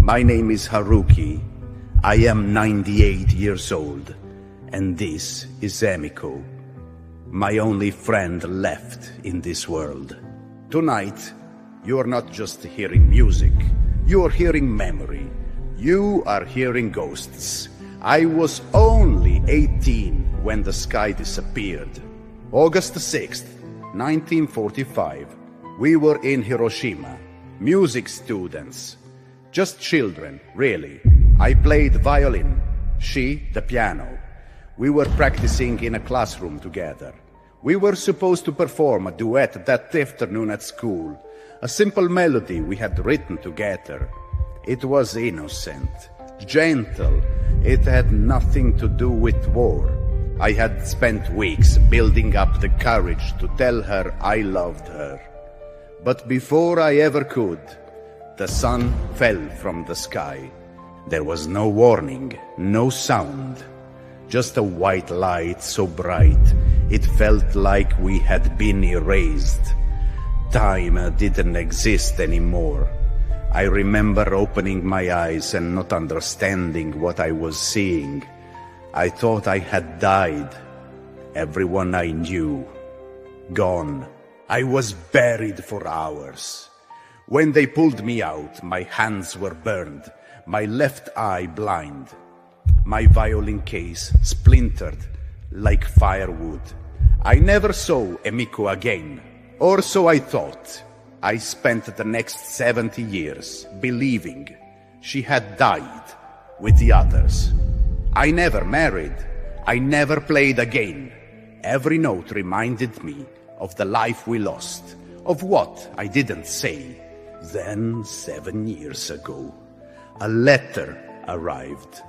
My name is Haruki. I am 98 years old, and this is Emiko, my only friend left in this world. Tonight, you are not just hearing music, you are hearing memory. You are hearing ghosts. I was only 18 when the sky disappeared. August 6th, 1945. We were in Hiroshima. Music students. Just children, really. I played violin, she the piano. We were practicing in a classroom together. We were supposed to perform a duet that afternoon at school. A simple melody we had written together. It was innocent, gentle. It had nothing to do with war. I had spent weeks building up the courage to tell her I loved her. But before I ever could, the sun fell from the sky. There was no warning, no sound. Just a white light so bright, it felt like we had been erased. Time didn't exist anymore. I remember opening my eyes and not understanding what I was seeing. I thought I had died. Everyone I knew, gone. I was buried for hours. When they pulled me out, my hands were burned, my left eye blind. My violin case splintered like firewood. I never saw Emiko again, or so I thought. I spent the next 70 years believing she had died with the others. I never married. I never played again. Every note reminded me of the life we lost, of what I didn't say. Then, 7 years ago, a letter arrived.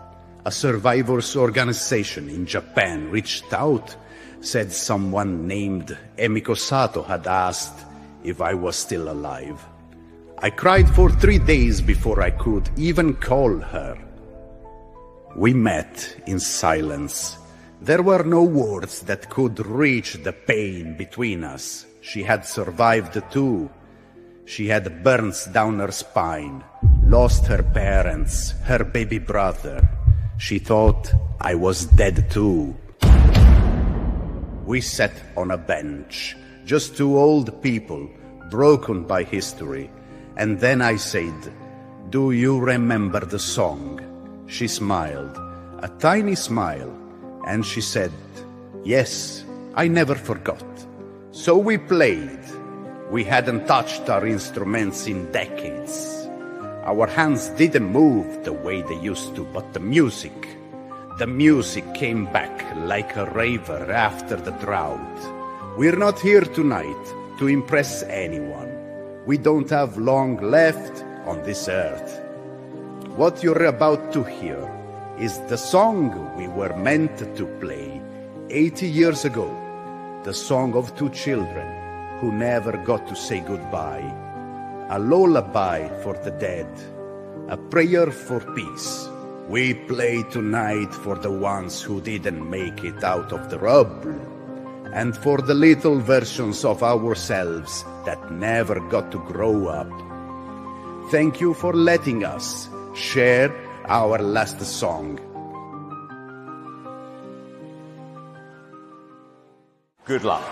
A survivors organization in Japan reached out, said someone named Emiko Sato had asked if I was still alive. I cried for 3 days before I could even call her. We met in silence. There were no words that could reach the pain between us. She had survived too. She had burns down her spine, lost her parents, her baby brother. She thought I was dead too. We sat on a bench, just two old people, broken by history. And then I said, "Do you remember the song?" She smiled, a tiny smile, and she said, "Yes, I never forgot." So we played. We hadn't touched our instruments in decades. Our hands didn't move the way they used to, but the music came back like a river after the drought. We're not here tonight to impress anyone. We don't have long left on this earth. What you're about to hear is the song we were meant to play 80 years ago. The song of two children who never got to say goodbye. A lullaby for the dead. A prayer for peace. We play tonight for the ones who didn't make it out of the rubble, and for the little versions of ourselves that never got to grow up. Thank you for letting us share our last song. Good luck.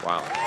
Wow.